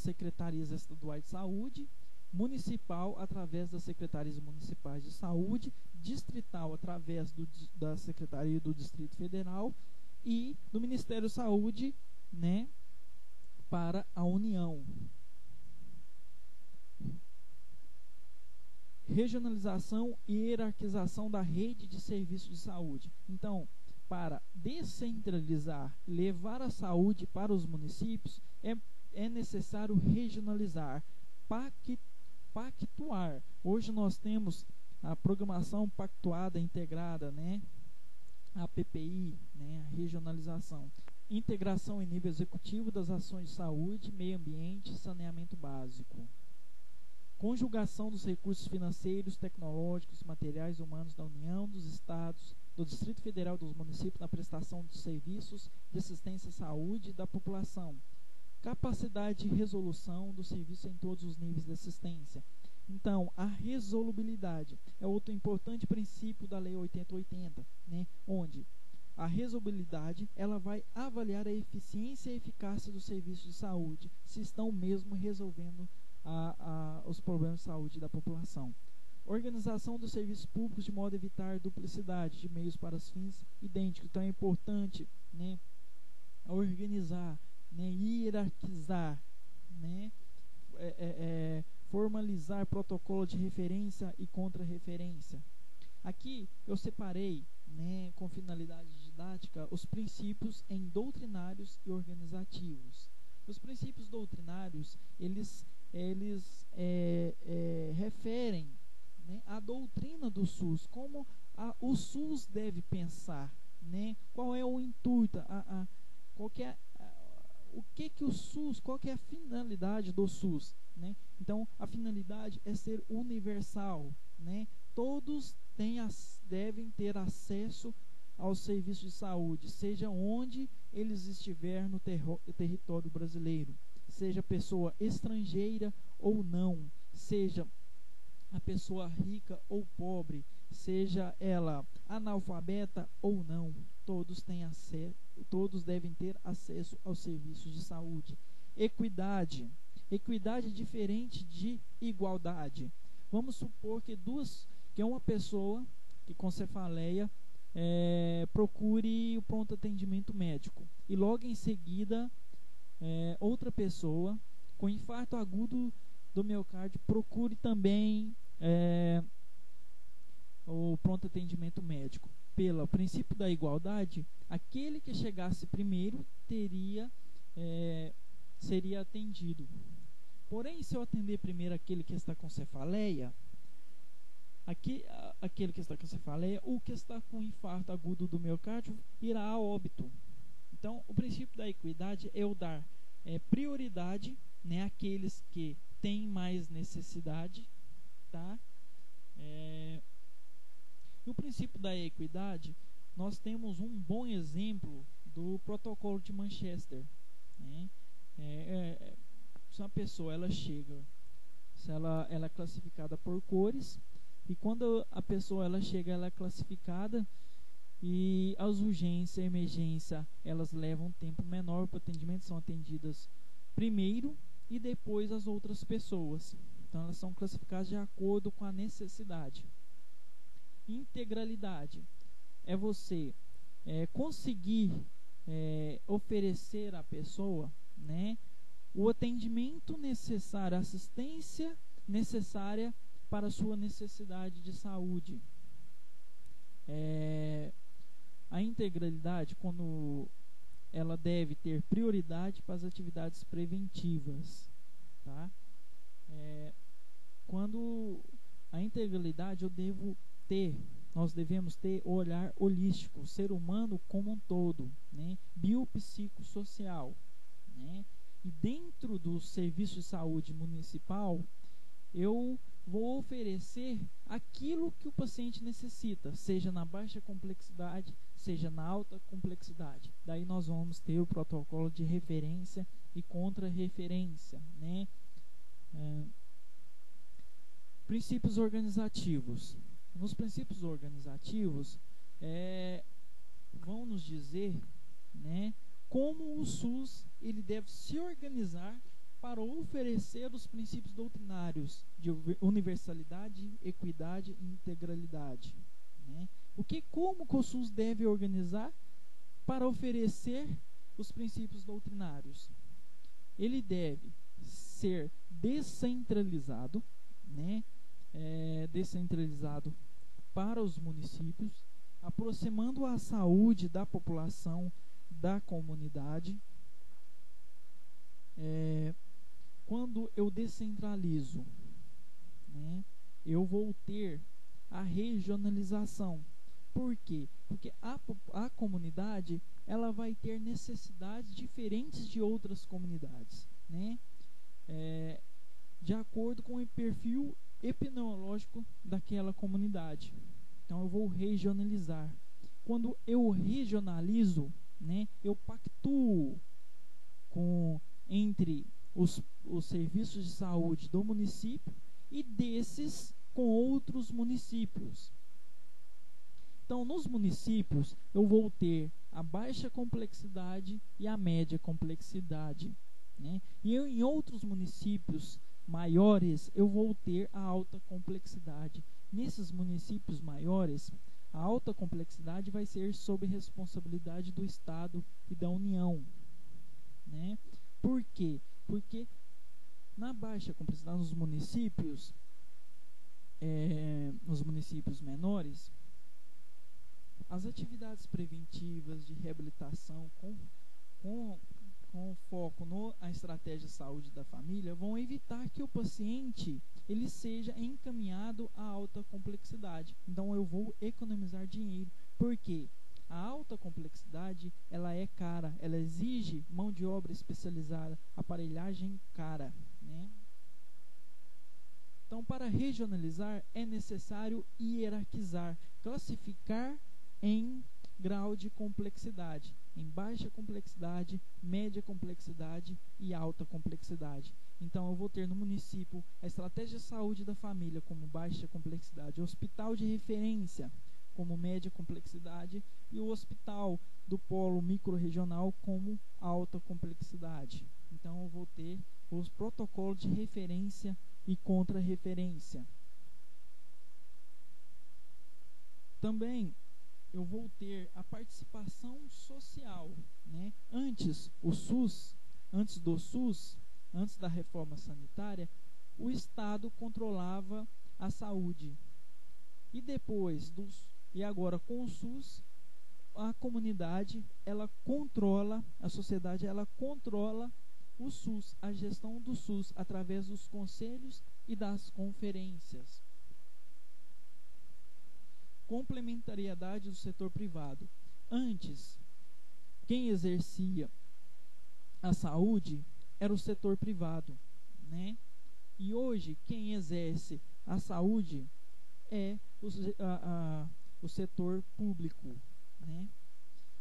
secretarias estaduais de saúde, municipal através das secretarias municipais de saúde, distrital através da Secretaria do Distrito Federal e do Ministério da Saúde, né, para a União. Regionalização e hierarquização da rede de serviços de saúde. Então, para descentralizar, levar a saúde para os municípios, é necessário regionalizar, pactuar. Hoje nós temos a programação pactuada, integrada, né? A PPI, né? A regionalização. Integração em nível executivo das ações de saúde, meio ambiente e saneamento básico. Conjugação dos recursos financeiros, tecnológicos, materiais e humanos da União, dos Estados, do Distrito Federal e dos municípios na prestação de serviços de assistência à saúde da população. Capacidade de resolução do serviço em todos os níveis de assistência. Então, a resolubilidade é outro importante princípio da Lei 8080, né? Onde a resolubilidade ela vai avaliar a eficiência e eficácia dos serviços de saúde, se estão mesmo resolvendo os problemas de saúde da população. Organização dos serviços públicos de modo a evitar duplicidade de meios para os fins idênticos. Então é importante, né, organizar, né, hierarquizar, né, formalizar protocolo de referência e contra-referência. Aqui eu separei, né, com finalidade didática, os princípios doutrinários e organizativos. Os princípios doutrinários, eles referem, né, a doutrina do SUS, como o SUS deve pensar, né, qual é o intuito, qual que é, o SUS, qual que é a finalidade do SUS, né? Então, a finalidade é ser universal, né? Todos devem ter acesso ao serviço de saúde, seja onde eles estiverem no território brasileiro, seja pessoa estrangeira ou não, seja a pessoa rica ou pobre, seja ela analfabeta ou não, todos devem ter acesso aos serviços de saúde. Equidade é diferente de igualdade. Vamos supor que uma pessoa que com cefaleia procure o pronto atendimento médico e logo em seguida outra pessoa com infarto agudo do miocárdio procure também o pronto atendimento médico. Pelo princípio da igualdade, aquele que chegasse primeiro seria atendido. Porém, se eu atender primeiro aquele que está com cefaleia, aquele que está com cefaleia, o que está com infarto agudo do miocárdio irá a óbito. Então, o princípio da equidade é o dar prioridade, né, àqueles que têm mais necessidade, tá? E o princípio da equidade, nós temos um bom exemplo do protocolo de Manchester, né? Se uma pessoa ela é classificada por cores, e quando a pessoa ela é classificada, e as urgências, a emergência, elas levam um tempo menor para o atendimento, são atendidas primeiro e depois as outras pessoas. Então elas são classificadas de acordo com a necessidade. Integralidade é você conseguir oferecer à pessoa, né, o atendimento necessário, a assistência necessária para a sua necessidade de saúde. A integralidade, quando ela deve ter prioridade para as atividades preventivas, tá? Quando a integralidade nós devemos ter o olhar holístico, o ser humano como um todo, né? Biopsicossocial, né? E dentro do serviço de saúde municipal, eu vou oferecer aquilo que o paciente necessita, seja na baixa complexidade, seja na alta complexidade. Daí nós vamos ter o protocolo de referência e contra-referência, né? Princípios organizativos. Nos princípios organizativos, vão nos dizer, né, como o SUS ele deve se organizar para oferecer os princípios doutrinários de universalidade, equidade e integralidade, né? Como que o SUS deve organizar para oferecer os princípios doutrinários? Ele deve ser descentralizado, né? Descentralizado para os municípios, aproximando a saúde da população da comunidade. Quando eu descentralizo, né, eu vou ter a regionalização. Por quê? Porque a comunidade ela vai ter necessidades diferentes de outras comunidades, né? De acordo com o perfil epidemiológico daquela comunidade. Então eu vou regionalizar. Quando eu regionalizo, né, eu pactuo entre os serviços de saúde do município e desses com outros municípios. Então, nos municípios, eu vou ter a baixa complexidade e a média complexidade, né? E em outros municípios maiores, eu vou ter a alta complexidade. Nesses municípios maiores, a alta complexidade vai ser sob responsabilidade do Estado e da União, né? Por quê? Porque na baixa complexidade, nos municípios menores, As atividades preventivas de reabilitação com foco na estratégia de saúde da família vão evitar que o paciente ele seja encaminhado a alta complexidade. Então eu vou economizar dinheiro, porque a alta complexidade ela é cara, ela exige mão de obra especializada, aparelhagem cara, né? Então, para regionalizar é necessário hierarquizar, classificar em grau de complexidade, em baixa complexidade, média complexidade e alta complexidade. Então, eu vou ter no município a estratégia de saúde da família como baixa complexidade, o hospital de referência como média complexidade e o hospital do polo microrregional como alta complexidade. Então, eu vou ter os protocolos de referência e contra-referência. Também eu vou ter a participação social, né? Antes do SUS, antes da reforma sanitária, o Estado controlava a saúde. E agora com o SUS, a comunidade, a sociedade, ela controla o SUS, a gestão do SUS, através dos conselhos e das conferências. Complementariedade do setor privado. Antes, quem exercia a saúde era o setor privado, né? E hoje, quem exerce a saúde é o setor público, né?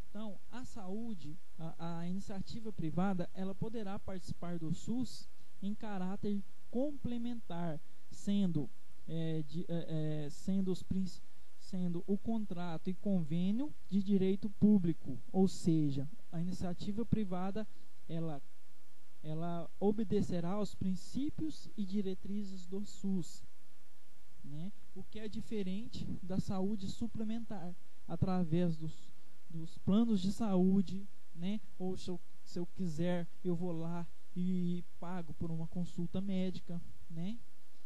Então, a saúde, a iniciativa privada, ela poderá participar do SUS em caráter complementar, sendo o contrato e convênio de direito público, ou seja, a iniciativa privada ela obedecerá aos princípios e diretrizes do SUS, né? O que é diferente da saúde suplementar, através dos planos de saúde, né? Ou se eu quiser, eu vou lá e pago por uma consulta médica, né?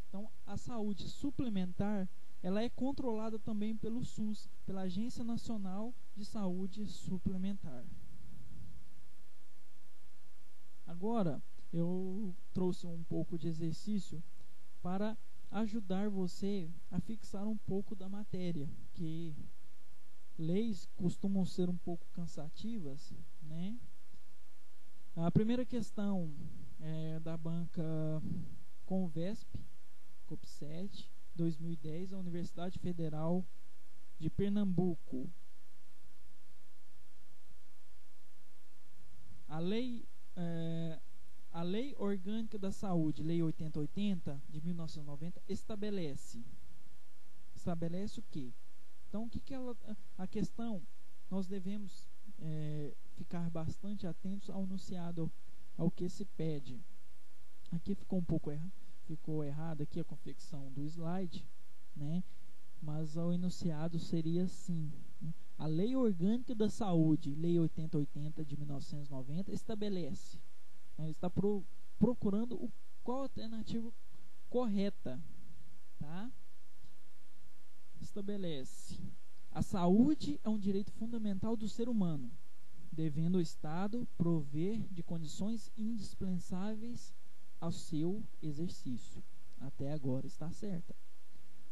Então, a saúde suplementar, ela é controlada também pelo SUS, pela Agência Nacional de Saúde Suplementar. Agora, eu trouxe um pouco de exercício para ajudar você a fixar um pouco da matéria, que leis costumam ser um pouco cansativas, né? A primeira questão é da banca Convesp, COP7, 2010, a Universidade Federal de Pernambuco. A Lei Orgânica da Saúde, Lei 8080, de 1990, estabelece o quê? Então, o que a questão, nós devemos ficar bastante atentos ao enunciado, ao que se pede. Aqui ficou um pouco ficou errado aqui a confecção do slide, né? Mas o enunciado seria assim, né? A Lei Orgânica da Saúde, Lei 8080 de 1990, estabelece. Ele está procurando qual a alternativa correta, tá? Estabelece: a saúde é um direito fundamental do ser humano, devendo o Estado prover de condições indispensáveis ao seu exercício. Até agora está certa.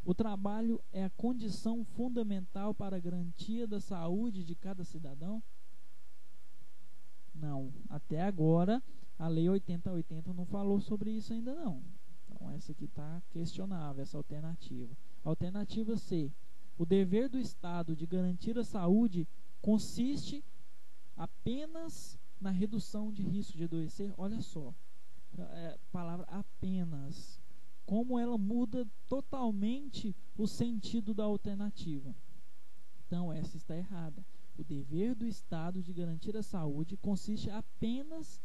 O trabalho é a condição fundamental para a garantia da saúde de cada cidadão? Não. Até agora, a Lei 8080 não falou sobre isso ainda não. Então, essa aqui está questionável, essa alternativa. Alternativa C. O dever do Estado de garantir a saúde consiste apenas na redução de risco de adoecer. Olha só, palavra apenas. Como ela muda totalmente o sentido da alternativa. Então, essa está errada. O dever do Estado de garantir a saúde consiste apenas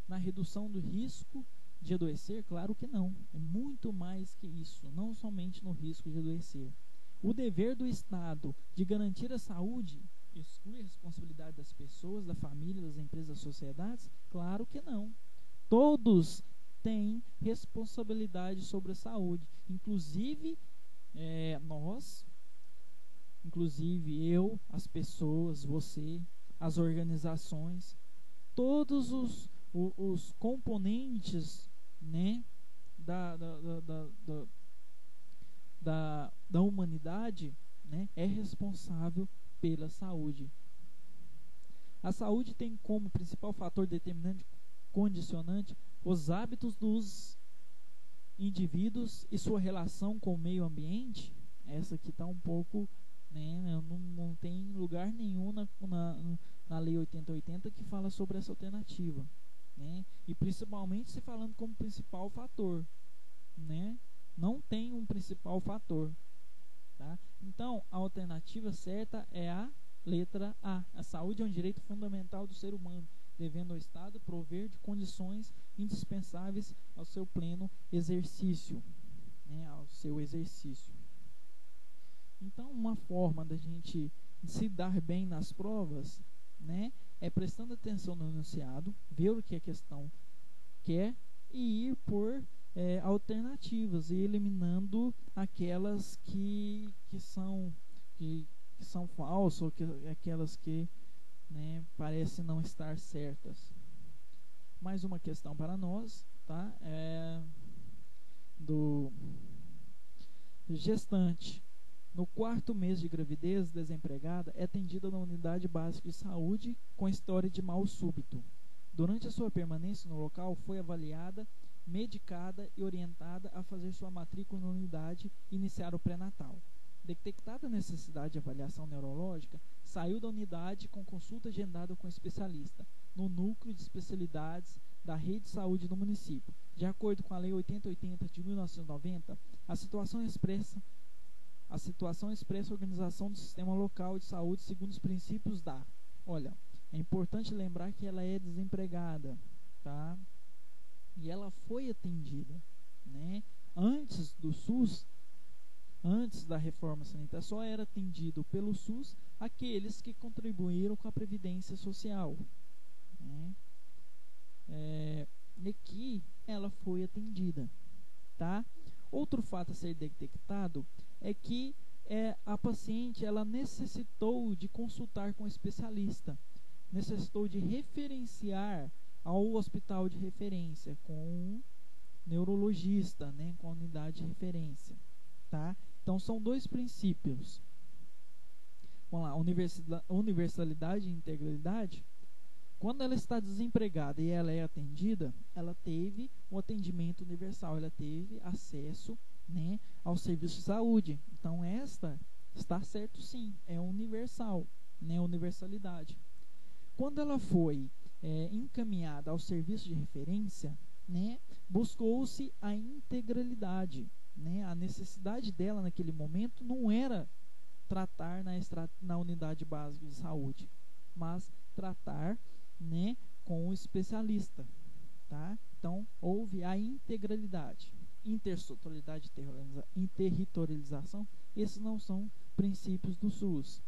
na redução do risco de adoecer? Claro que não. É muito mais que isso. Não somente no risco de adoecer. O dever do Estado de garantir a saúde exclui a responsabilidade das pessoas, da família, das empresas, das sociedades? Claro que não. Todos têm responsabilidade sobre a saúde. Inclusive, nós, inclusive eu, as pessoas, você, as organizações, todos os componentes, né, da humanidade, né, é responsável pela saúde. A saúde tem como principal fator determinante condicionante os hábitos dos indivíduos e sua relação com o meio ambiente. Essa aqui está um pouco, né, não tem lugar nenhum na Lei 8080 que fala sobre essa alternativa, né? E principalmente se falando como principal fator, né? Não tem um principal fator, tá? Então a alternativa certa é a letra A. A saúde é um direito fundamental do ser humano, devendo ao Estado prover de condições indispensáveis ao seu pleno exercício, né, ao seu exercício. Então, uma forma da gente se dar bem nas provas, né, é prestando atenção no enunciado, ver o que a questão quer e ir por alternativas e eliminando aquelas que são falsas, ou aquelas que, né, parecem não estar certas. Mais uma questão para nós, tá? Do gestante. No 4º mês de gravidez, desempregada, é atendida na unidade básica de saúde com história de mal súbito. Durante a sua permanência no local, foi avaliada, medicada e orientada a fazer sua matrícula na unidade e iniciar o pré-natal. Detectada a necessidade de avaliação neurológica, saiu da unidade com consulta agendada com especialista no núcleo de especialidades da rede de saúde do município. De acordo com a Lei 8080 de 1990, a situação expressa a organização do sistema local de saúde segundo os princípios da... Olha, é importante lembrar que ela é desempregada, tá? E ela foi atendida, né? Antes do SUS, antes da reforma sanitária, só era atendido pelo SUS aqueles que contribuíram com a Previdência Social, né? E aqui ela foi atendida, tá? Outro fato a ser detectado é que a paciente ela necessitou de consultar com um especialista, necessitou de referenciar ao hospital de referência com um neurologista, né, com a unidade de referência, tá? Então são dois princípios. Vamos lá, universalidade e integralidade. Quando ela está desempregada e ela é atendida, ela teve um atendimento universal, ela teve acesso, né, ao serviço de saúde. Então esta está certo, sim, é universal, né, universalidade. Quando ela foi encaminhada ao serviço de referência, né, buscou-se a integralidade, né? A necessidade dela naquele momento não era tratar na unidade básica de saúde, mas tratar, né, com o especialista, tá? Então houve a integralidade. Intersetorialidade e territorialização, esses não são princípios do SUS.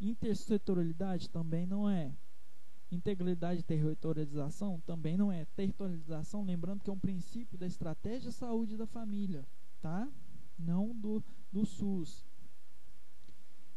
Intersetorialidade também não é. Integralidade e territorialização também não é. Territorialização, lembrando que é um princípio da estratégia de saúde da família, tá? Não do SUS.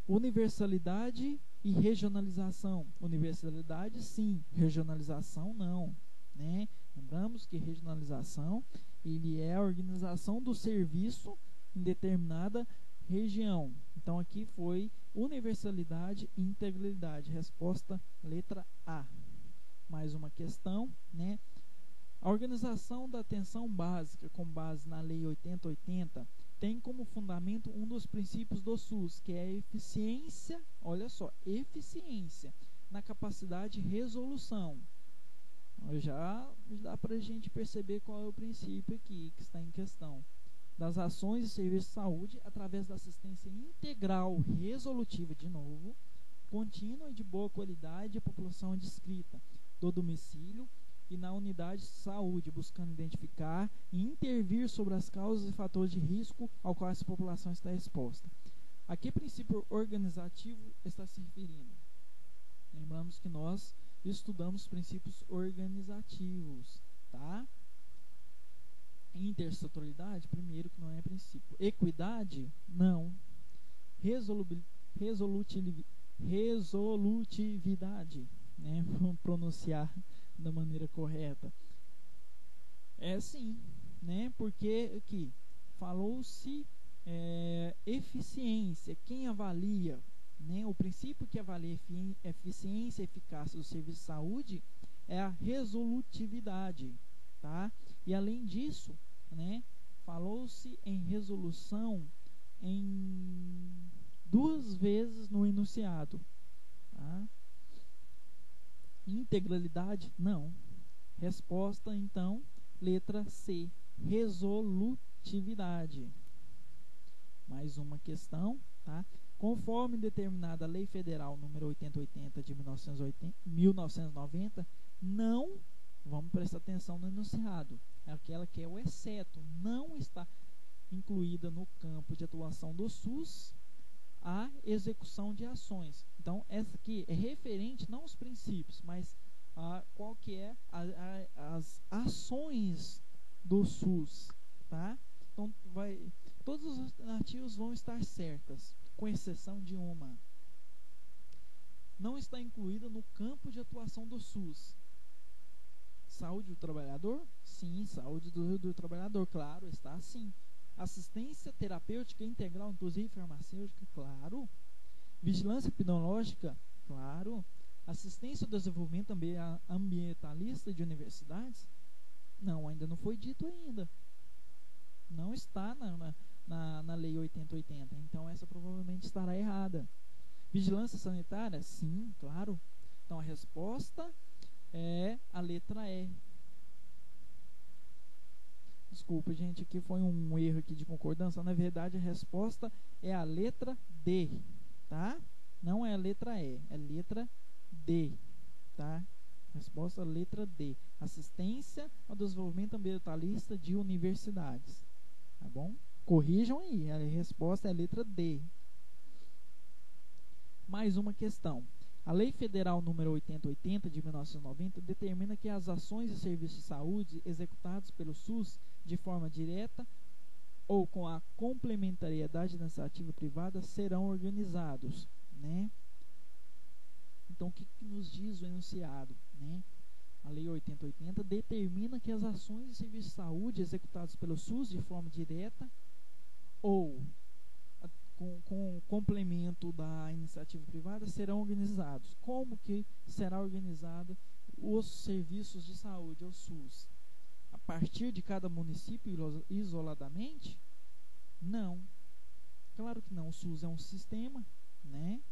Universalidade e regionalização. Universalidade, sim. Regionalização, não, né? Lembramos que regionalização ele é a organização do serviço em determinada região. Então aqui foi universalidade e integralidade. Resposta letra A. Mais uma questão, né? A organização da atenção básica, com base na Lei 8080, tem como fundamento um dos princípios do SUS, que é a eficiência, olha só, eficiência na capacidade de resolução. Já dá para a gente perceber qual é o princípio aqui que está em questão. Das ações e serviços de saúde através da assistência integral resolutiva, de novo, contínua e de boa qualidade à população adscrita do domicílio e na unidade de saúde, buscando identificar e intervir sobre as causas e fatores de risco ao qual essa população está exposta. A que princípio organizativo está se referindo? Lembramos que nós estudamos princípios organizativos, tá? Intersetorialidade, primeiro, que não é princípio. Equidade, não. resolutividade, né? Vamos pronunciar da maneira correta. É sim, né? Porque aqui falou-se eficiência. Quem avalia, né? O princípio que avalia eficiência e eficácia do serviço de saúde é a resolutividade, tá? E além disso, né? Falou-se em resolução em 2 vezes no enunciado, tá? Integralidade, não. Resposta, então, letra C, resolutividade. Mais uma questão, tá? Conforme determinada Lei Federal número 8080 de 1990, não, vamos prestar atenção no enunciado, aquela que é o exceto, não está incluída no campo de atuação do SUS a execução de ações. Então, essa aqui é referente não aos princípios, mas a qual que é as ações do SUS, tá? Então, todas as alternativas vão estar certas, com exceção de uma. Não está incluída no campo de atuação do SUS. Saúde do trabalhador? Sim, saúde do trabalhador, claro, está sim. Assistência terapêutica integral, inclusive farmacêutica, claro. Vigilância epidemiológica, claro. Assistência ao desenvolvimento ambientalista de universidades? Não, ainda não foi dito ainda. Não está na Lei 8080. Então, essa provavelmente estará errada. Vigilância sanitária? Sim, claro. Então, a resposta é a letra E. Desculpa, gente, aqui foi um erro aqui de concordância. Na verdade, a resposta é a letra D, tá? Não é a letra E, é a letra D, tá? Resposta letra D. Assistência ao desenvolvimento ambientalista de universidades. Tá bom? Corrijam aí, a resposta é a letra D. Mais uma questão. A Lei Federal número 8080 de 1990 determina que as ações e serviços de saúde executados pelo SUS de forma direta ou com a complementariedade da iniciativa privada serão organizados, né? Então, o que nos diz o enunciado, né? A Lei 8080 determina que as ações e serviços de saúde executados pelo SUS de forma direta ou com o complemento da iniciativa privada serão organizados. Como que será organizado os serviços de saúde, o SUS? A partir de cada município isoladamente? Não. Claro que não. O SUS é um sistema, né?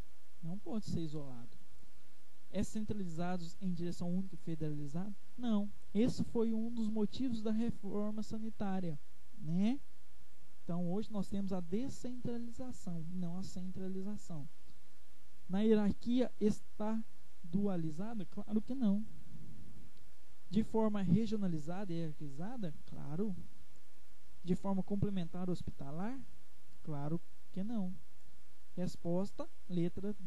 Não pode ser isolado. É centralizado em direção única e federalizada? Não. Esse foi um dos motivos da reforma sanitária, né? Então, hoje nós temos a descentralização, não a centralização. Na hierarquia está dualizada? Claro que não. De forma regionalizada e hierarquizada? Claro. De forma complementar hospitalar? Claro que não. Resposta, letra D.